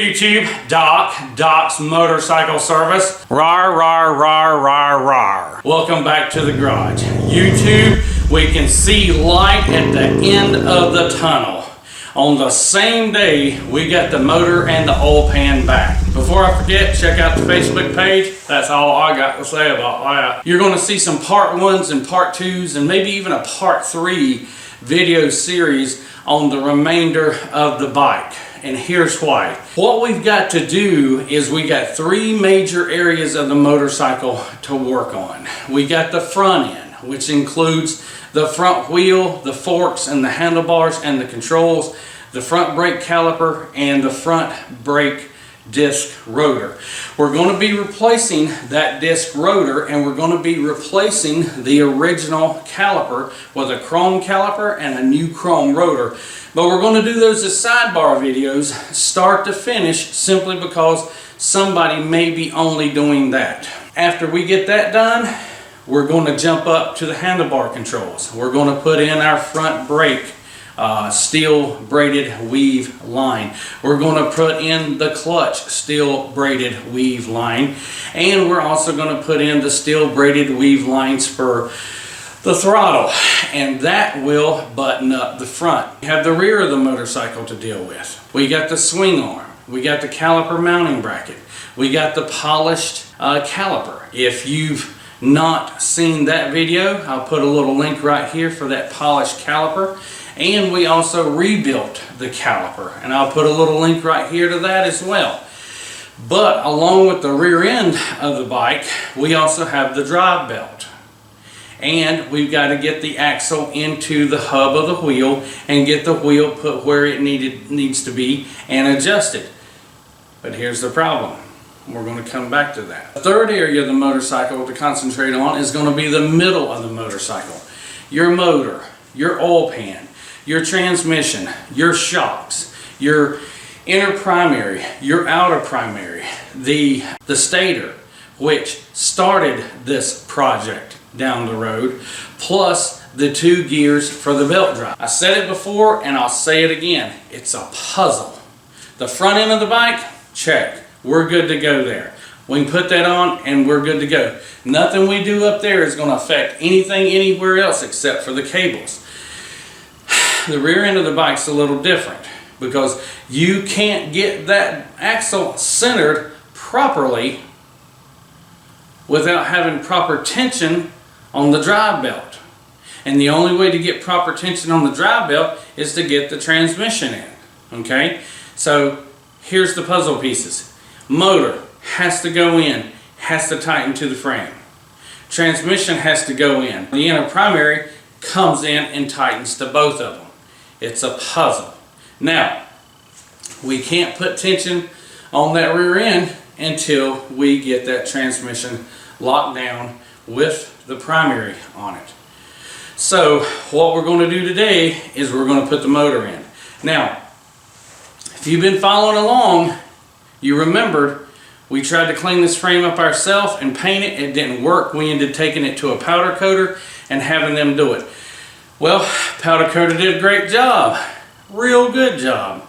YouTube? Doc's Motorcycle Service. Rar, rar, rar, rar, rar. Welcome back to the garage. YouTube, we can see light at the end of the tunnel. On the same day, we got the motor and the oil pan back. Before I forget, check out the Facebook page. That's all I got to say about that. You're going to see some part 1s and part 2s and maybe even a part 3 video series on the remainder of the bike. And here's why. What we've got to do is we got 3 major areas of the motorcycle to work on. We got the front end, which includes the front wheel, the forks and the handlebars and the controls, the front brake caliper and the front brake disc rotor. We're going to be replacing that disc rotor, and we're going to be replacing the original caliper with a chrome caliper and a new chrome rotor. But we're going to do those as sidebar videos, start to finish, simply because somebody may be only doing that. After we get that done, we're going to jump up to the handlebar controls. We're going to put in our front brake steel braided weave line. We're going to put in the clutch steel braided weave line, and we're also going to put in the steel braided weave lines for the throttle, and that will button up the front. We have the rear of the motorcycle to deal with. We got the swing arm, we got the caliper mounting bracket, we got the polished caliper. If you've not seen that video, I'll put a little link right here for that polished caliper. And we also rebuilt the caliper, and I'll put a little link right here to that as well. But along with the rear end of the bike, we also have the drive belt. And we've got to get the axle into the hub of the wheel and get the wheel put where it needs to be and adjusted. But here's the problem. We're going to come back to that. The third area of the motorcycle to concentrate on is going to be the middle of the motorcycle. Your motor, your oil pan, your transmission, your shocks, your inner primary, your outer primary, the stator, which started this project down the road, plus the 2 gears for the belt drive. I said it before and I'll say it again. It's a puzzle. The front end of the bike, check. We're good to go there. We can put that on and we're good to go. Nothing we do up there is going to affect anything anywhere else except for the cables. The rear end of the bike's a little different because you can't get that axle centered properly without having proper tension on the drive belt. And the only way to get proper tension on the drive belt is to get the transmission in. Okay? So here's the puzzle pieces. Motor has to go in, has to tighten to the frame. Transmission has to go in. The inner primary comes in and tightens to both of them. It's a puzzle. Now, we can't put tension on that rear end until we get that transmission locked down with the primary on it. So what we're going to do today is we're going to put the motor in. Now, if you've been following along, you remembered we tried to clean this frame up ourselves and paint it. It didn't work. We ended up taking it to a powder coater and having them do it. Well, powder coater did a great job. Real good job.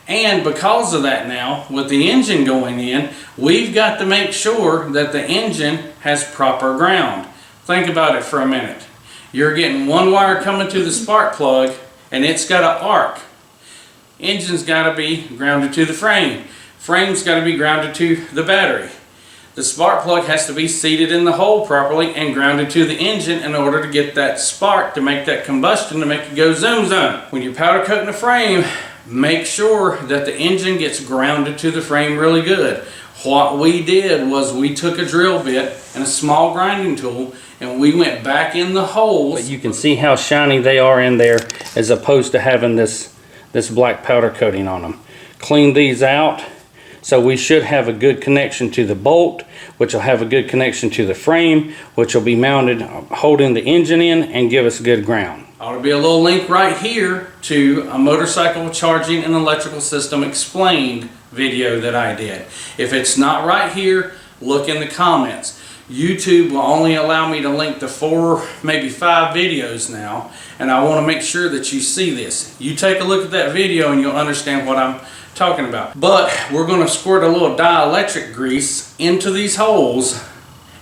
And because of that now, with the engine going in, we've got to make sure that the engine has proper ground. Think about it for a minute. You're getting one wire coming to the spark plug and it's got an arc. Engine's got to be grounded to the frame. Frame's got to be grounded to the battery. The spark plug has to be seated in the hole properly and grounded to the engine in order to get that spark, to make that combustion, to make it go zoom zoom. When you're powder coating the frame, make sure that the engine gets grounded to the frame really good. What we did was we took a drill bit and a small grinding tool and we went back in the holes. But you can see how shiny they are in there as opposed to having this black powder coating on them. Clean these out. So we should have a good connection to the bolt, which will have a good connection to the frame, which will be mounted, holding the engine in and give us good ground. Ought to be a little link right here to a motorcycle charging and electrical system explained video that I did. If it's not right here, look in the comments. YouTube will only allow me to link to 4, maybe 5 videos now, and I want to make sure that you see this. You take a look at that video and you'll understand what I'm talking about. But we're going to squirt a little dielectric grease into these holes,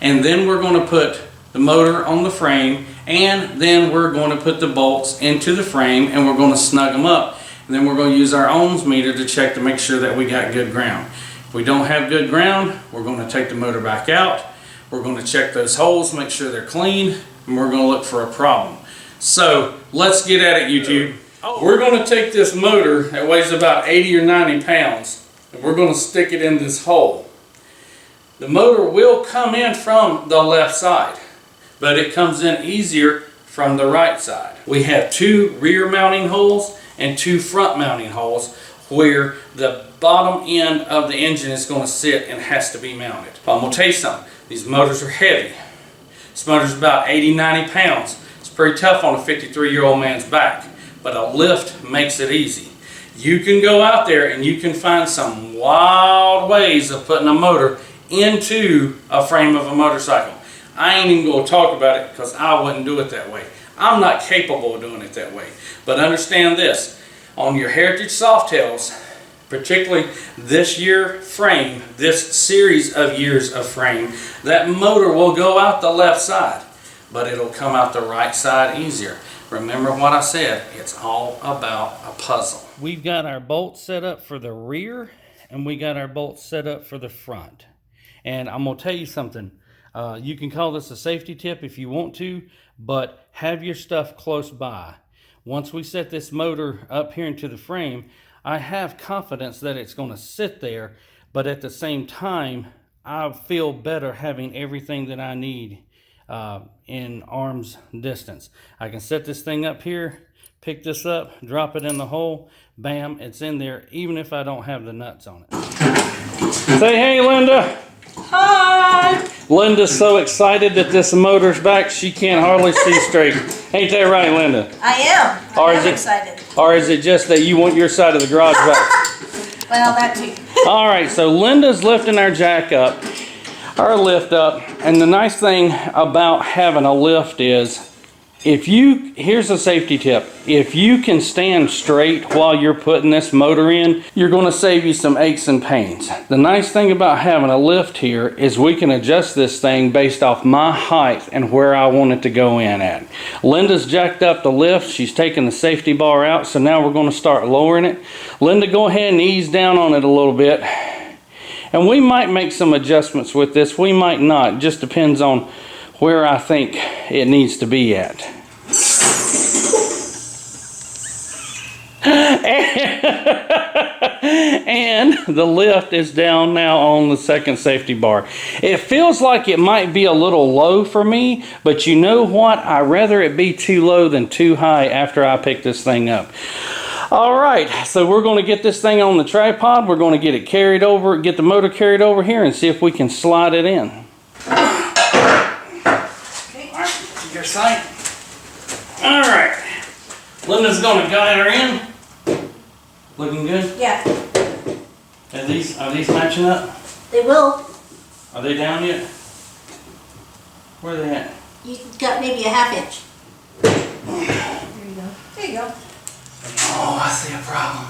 and then we're going to put the motor on the frame, and then we're going to put the bolts into the frame, and we're going to snug them up. And then we're going to use our ohms meter to check to make sure that we got good ground. If we don't have good ground, we're going to take the motor back out. We're going to check those holes, make sure they're clean, and we're going to look for a problem. So let's get at it, YouTube. We're going to take this motor that weighs about 80 or 90 pounds, and we're going to stick it in this hole. The motor will come in from the left side, but it comes in easier from the right side. We have 2 rear mounting holes and 2 front mounting holes where the bottom end of the engine is going to sit and has to be mounted. I'm going to tell you something. These motors are heavy. This motor's about 80, 90 pounds. It's pretty tough on a 53-year-old man's back, but a lift makes it easy. You can go out there and you can find some wild ways of putting a motor into a frame of a motorcycle. I ain't even going to talk about it because I wouldn't do it that way. I'm not capable of doing it that way. But understand this, on your Heritage Softails, particularly this year frame, this series of years of frame, that motor will go out the left side, but it'll come out the right side easier. Remember what I said, it's all about a puzzle. We've got our bolts set up for the rear, and we got our bolts set up for the front. And I'm going to tell you something. You can call this a safety tip if you want to, but have your stuff close by. Once we set this motor up here into the frame, I have confidence that it's going to sit there, but at the same time, I feel better having everything that I need in arm's distance. I can set this thing up here, pick this up, drop it in the hole, bam, it's in there, even if I don't have the nuts on it. Say hey, Linda. Hi! Linda's so excited that this motor's back, she can't hardly see straight. Ain't that right, Linda? I am. I am excited. Or is it just that you want your side of the garage back? Well, that too. All right, so Linda's lifting our jack up, our lift up, and the nice thing about having a lift is, here's a safety tip. If you can stand straight while you're putting this motor in, you're going to save you some aches and pains. The nice thing about having a lift here is we can adjust this thing based off my height and where I want it to go in at. Linda's jacked up the lift. She's taken the safety bar out, so now we're going to start lowering it. Linda, go ahead and ease down on it a little bit. And we might make some adjustments with this. We might not. It just depends on where I think it needs to be at. And the lift is down now on the second safety bar. It feels like it might be a little low for me, but you know what? I'd rather it be too low than too high after I pick this thing up. All right, so we're going to get this thing on the tripod. We're going to get it carried over, get the motor carried over here and see if we can slide it in. Okay, all right, to your side. All right, Linda's going to guide her in. Looking good? Yeah. Are these matching up? They will. Are they down yet? Where are they at? You got maybe a ½ inch. There you go. There you go. Oh, I see a problem.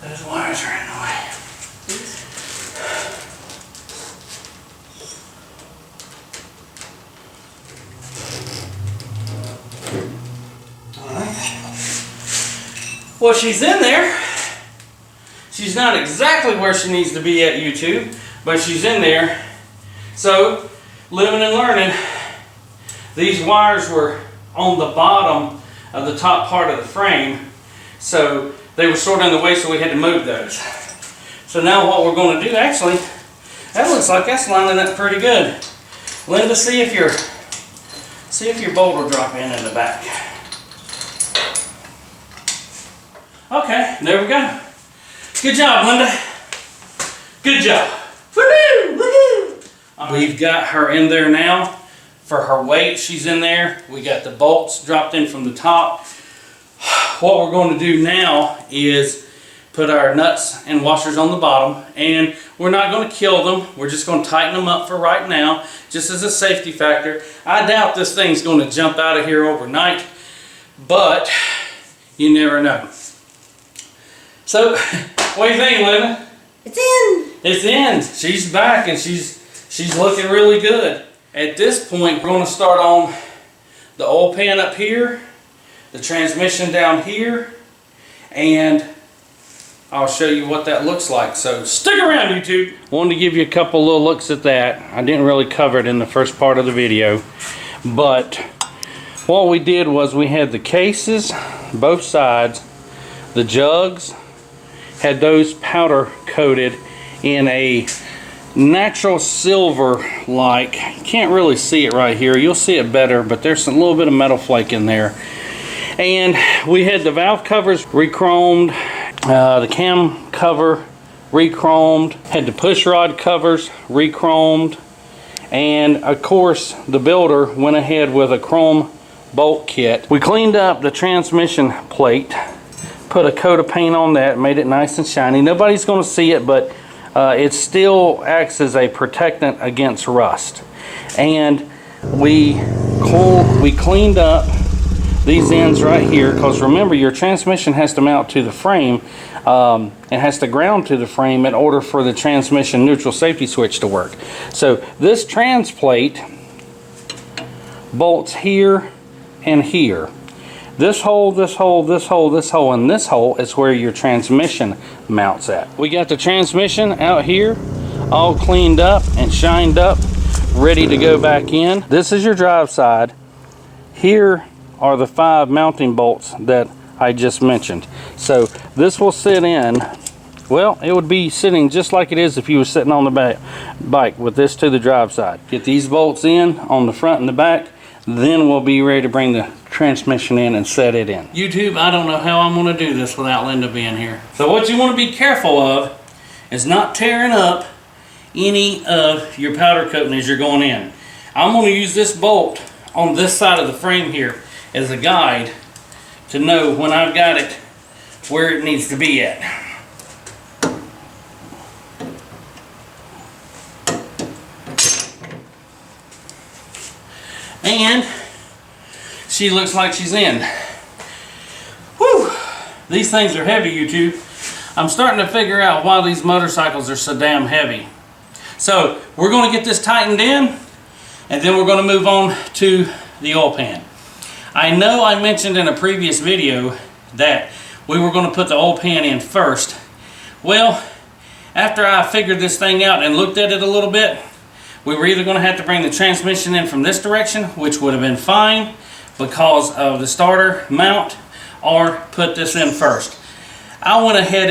Those wires are in the way. Well, she's in there. She's not exactly where she needs to be at YouTube, but she's in there. So, living and learning. These wires were on the bottom of the top part of the frame, so they were sort of in the way, so we had to move those. So now what we're going to do, actually, that looks like that's lining up pretty good. Linda, see if your bolt will drop in the back. Okay, there we go. Good job, Linda. Good job. Woohoo! Woohoo! We've got her in there now. For her weight, she's in there. We got the bolts dropped in from the top. What we're going to do now is put our nuts and washers on the bottom, and we're not going to kill them. We're just going to tighten them up for right now, just as a safety factor. I doubt this thing's going to jump out of here overnight, but you never know. So What do you think, Linda? It's in. It's in. She's back and she's looking really good. At this point, we're going to start on the oil pan up here, the transmission down here, and I'll show you what that looks like. So stick around, YouTube. Wanted to give you a couple little looks at that. I didn't really cover it in the first part of the video, but what we did was we had the cases, both sides, the jugs, had those powder coated in a natural silver like. Can't really see it right here. You'll see it better, but there's a little bit of metal flake in there. And we had the valve covers re-chromed, the cam cover re-chromed, had the push rod covers re-chromed, and of course the builder went ahead with a chrome bolt kit. We cleaned up the transmission plate, put a coat of paint on that, made it nice and shiny. Nobody's going to see it, but it still acts as a protectant against rust. And we cleaned up these ends right here, because remember, your transmission has to mount to the frame and has to ground to the frame in order for the transmission neutral safety switch to work. So this trans plate bolts here and here. This hole, this hole, this hole, this hole, and this hole is where your transmission mounts at. We got the transmission out here all cleaned up and shined up, ready to go back in. This is your drive side. Here are the 5 mounting bolts that I just mentioned. So this will sit in, well, it would be sitting just like it is if you were sitting on the bike with this to the drive side. Get these bolts in on the front and the back, then we'll be ready to bring the transmission in and set it in. YouTube, I don't know how I'm going to do this without Linda being here. So what you want to be careful of is not tearing up any of your powder coating as you're going in. I'm going to use this bolt on this side of the frame here as a guide to know when I've got it where it needs to be at. And she looks like she's in. Whew! These things are heavy, YouTube. I'm starting to figure out why these motorcycles are so damn heavy. So we're going to get this tightened in, and then we're going to move on to the oil pan. I know I mentioned in a previous video that we were going to put the oil pan in first. Well, after I figured this thing out and looked at it a little bit, we were either going to have to bring the transmission in from this direction, which would have been fine because of the starter mount, or put this in first. I went ahead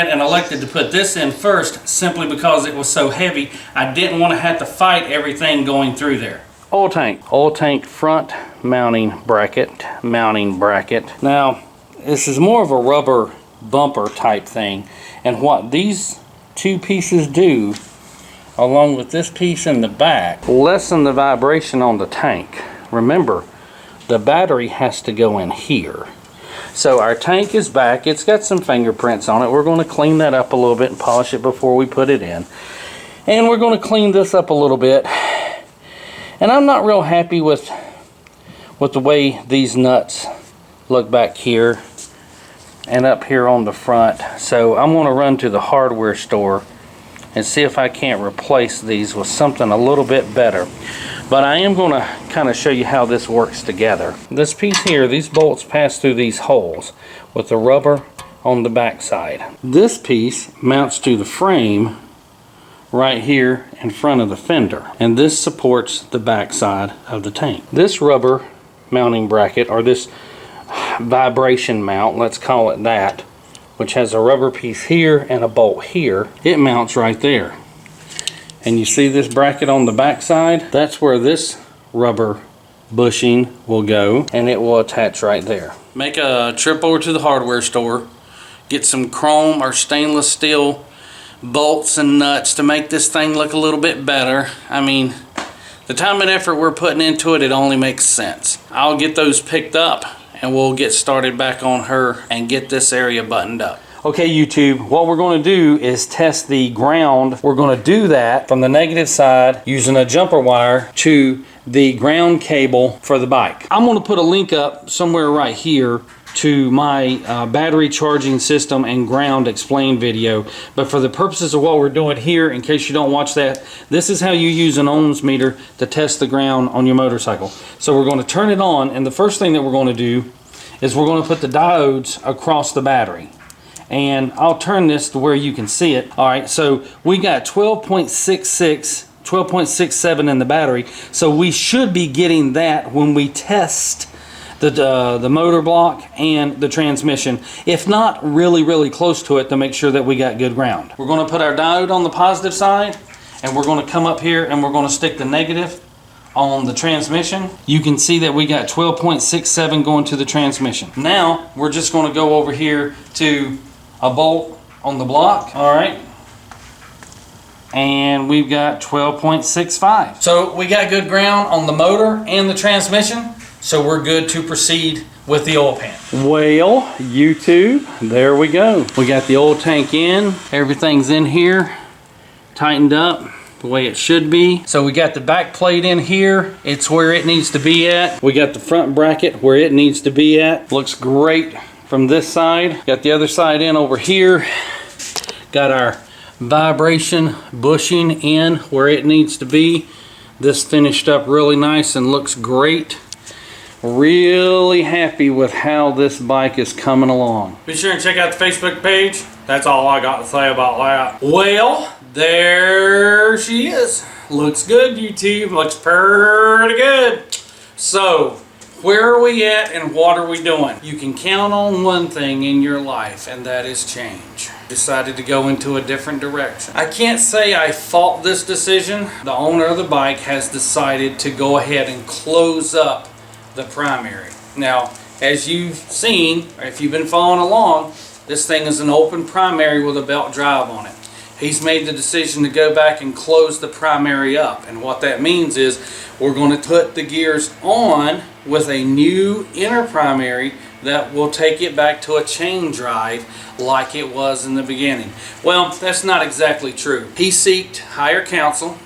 and elected to put this in first simply because it was so heavy. I didn't want to have to fight everything going through there. Oil tank front mounting bracket. Now, this is more of a rubber bumper type thing, and what these two pieces do, along with this piece in the back, lessen the vibration on the tank. Remember, the battery has to go in here. So our tank is back. It's got some fingerprints on it. We're going to clean that up a little bit and polish it before we put it in. And we're going to clean this up a little bit. And I'm not real happy with the way these nuts look back here and up here on the front. So I'm going to run to the hardware store and see if I can't replace these with something a little bit better. But I am going to kind of show you how this works together. This piece here, these bolts pass through these holes with the rubber on the back side. This piece mounts to the frame right here in front of the fender, and this supports the back side of the tank. This rubber mounting bracket, or this vibration mount, let's call it that, which has a rubber piece here and a bolt here, it mounts right there. And you see this bracket on the back side? That's where this rubber bushing will go, and it will attach right there. Make a trip over to the hardware store, get some chrome or stainless steel bolts and nuts to make this thing look a little bit better. I mean, the time and effort we're putting into it, it only makes sense. I'll get those picked up and we'll get started back on her and get this area buttoned up. Okay, YouTube, what we're going to do is test the ground. We're going to do that from the negative side using a jumper wire to the ground cable for the bike. I'm going to put a link up somewhere right here to my battery charging system and ground explain video. But for the purposes of what we're doing here, in case you don't watch that, this is how you use an ohms meter to test the ground on your motorcycle. So we're going to turn it on, and the first thing that we're going to do is we're going to put the diodes across the battery. And I'll turn this to where you can see it. All right, so we got 12.66, 12.67 in the battery. So we should be getting that when we test the motor block and the transmission, if not really close to it, to make sure that we got good ground. We're going to put our diode on the positive side, and we're going to come up here and we're going to stick the negative on the transmission. You can see that we got 12.67 going to the transmission. Now we're just going to go over here to a bolt on the block. All right, and we've got 12.65. So we got good ground on the motor and the transmission, so we're good to proceed with the oil pan. Well, YouTube, there we go. We got the oil tank in. Everything's in here, tightened up the way it should be. So we got the back plate in here. It's where it needs to be at. We got the front bracket where it needs to be at. Looks great from this side. Got the other side in over here. Got our vibration bushing in where it needs to be. This finished up really nice and looks great. Really happy with how this bike is coming along. Be sure and check out the Facebook page. That's all I got to say about that. Well, there she is. Looks good, YouTube. Looks pretty good. So, where are we at and what are we doing? You can count on one thing in your life, and that is change. Decided to go into a different direction. I can't say I fault this decision. The owner of the bike has decided to go ahead and close up the primary. Now, as you've seen, or if you've been following along, this thing is an open primary with a belt drive on it. He's made the decision to go back and close the primary up, and what that means is we're going to put the gears on with a new inner primary that will take it back to a chain drive like it was in the beginning. Well, that's not exactly true. He sought higher counsel,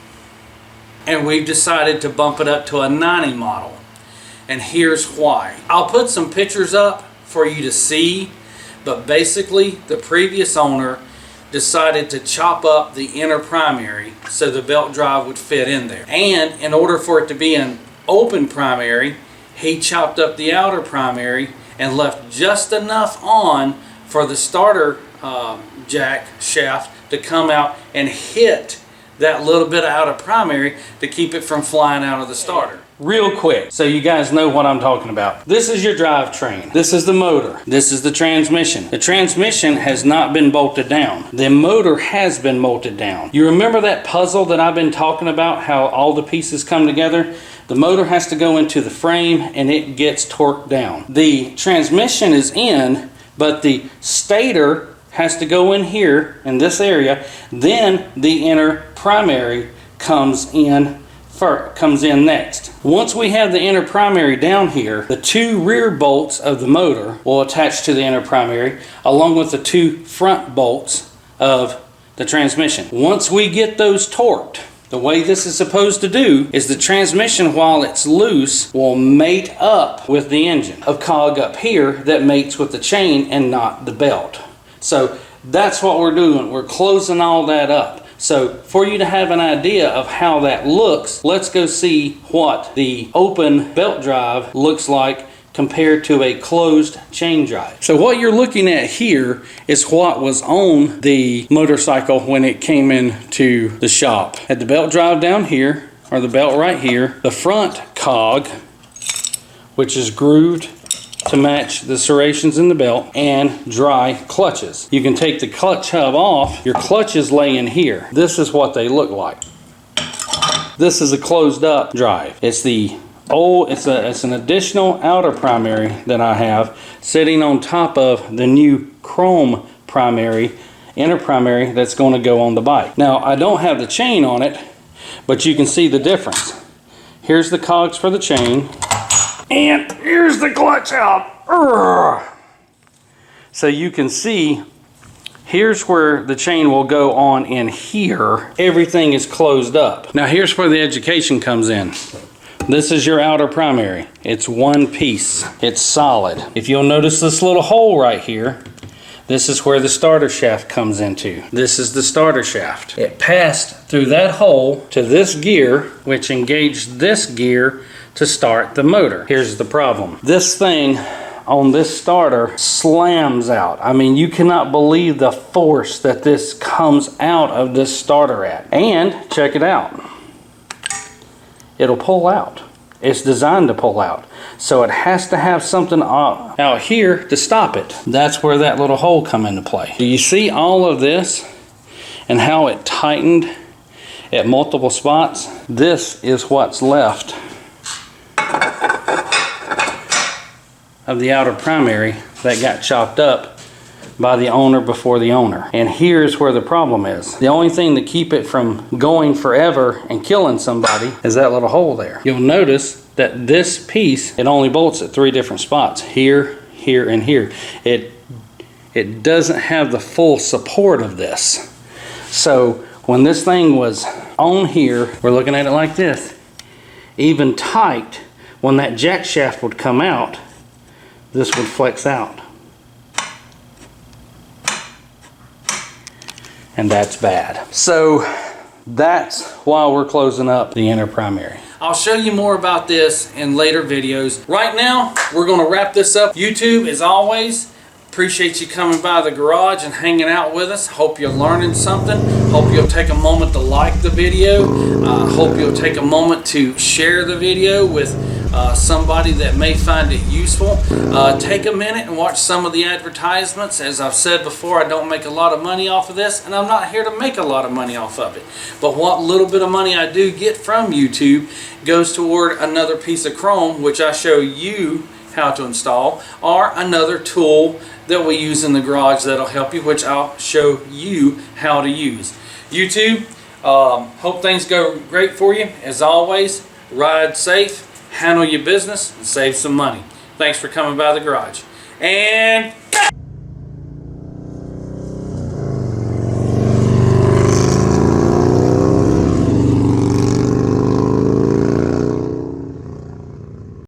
and we've decided to bump it up to a 90 model. And here's why. I'll put some pictures up for you to see, but basically the previous owner decided to chop up the inner primary so the belt drive would fit in there. And in order for it to be an open primary, he chopped up the outer primary and left just enough on for the starter jack shaft to come out and hit that little bit of outer primary to keep it from flying out of the starter. Real quick, so you guys know what I'm talking about. This is your drivetrain. This is the motor. This is the transmission. The transmission has not been bolted down. The motor has been bolted down. You remember that puzzle that I've been talking about, how all the pieces come together? The motor has to go into the frame and it gets torqued down. The transmission is in, but the stator has to go in here in this area. Then the inner primary comes in next. Once we have the inner primary down here, the two rear bolts of the motor will attach to the inner primary along with the two front bolts of the transmission. Once we get those torqued, the way this is supposed to do is the transmission, while it's loose, will mate up with the engine. A cog up here that mates with the chain and not the belt. So that's what we're doing. We're closing all that up. So for you to have an idea of how that looks, let's go see what the open belt drive looks like compared to a closed chain drive. So what you're looking at here is what was on the motorcycle when it came into the shop. Had the belt drive down here, or the belt right here, the front cog, which is grooved to match the serrations in the belt, and dry clutches. You can take the clutch hub off. Your clutches lay in here. This is what they look like. This is a closed up drive. It's the old, it's an additional outer primary that I have sitting on top of the new chrome primary, inner primary that's going to go on the bike. Now I don't have the chain on it, but you can see the difference. Here's the cogs for the chain. And here's the clutch out. So you can see, here's where the chain will go on in here. Everything is closed up. Now here's where the education comes in. This is your outer primary. It's one piece. It's solid. If you'll notice this little hole right here, this is where the starter shaft comes into. This is the starter shaft. It passed through that hole to this gear, which engaged this gear to start the motor. Here's the problem. This thing on this starter slams out. I mean, you cannot believe the force that this comes out of this starter at. And check it out. It'll pull out. It's designed to pull out. So it has to have something out here to stop it. That's where that little hole come into play. Do you see all of this and how it tightened at multiple spots? This is what's left of the outer primary that got chopped up by the owner before the owner. And here's where the problem is. The only thing to keep it from going forever and killing somebody is that little hole there. You'll notice that this piece, it only bolts at 3 different spots. Here, here, and here. It doesn't have the full support of this. So when this thing was on here, we're looking at it like this. Even tight, when that jack shaft would come out, this would flex out. And that's bad. So that's why we're closing up the inner primary. I'll show you more about this in later videos. Right now, we're gonna wrap this up. YouTube, as always, appreciate you coming by the garage and hanging out with us. Hope you're learning something. Hope you'll take a moment to like the video. Hope you'll take a moment to share the video with somebody that may find it useful. Take a minute and watch some of the advertisements. As I've said before, I don't make a lot of money off of this, and I'm not here to make a lot of money off of it. But what little bit of money I do get from YouTube goes toward another piece of chrome, which I show you how to install, or another tool that we use in the garage that'll help you, which I'll show you how to use. YouTube, hope things go great for you. As always, ride safe, handle your business, and save some money. Thanks for coming by the garage. And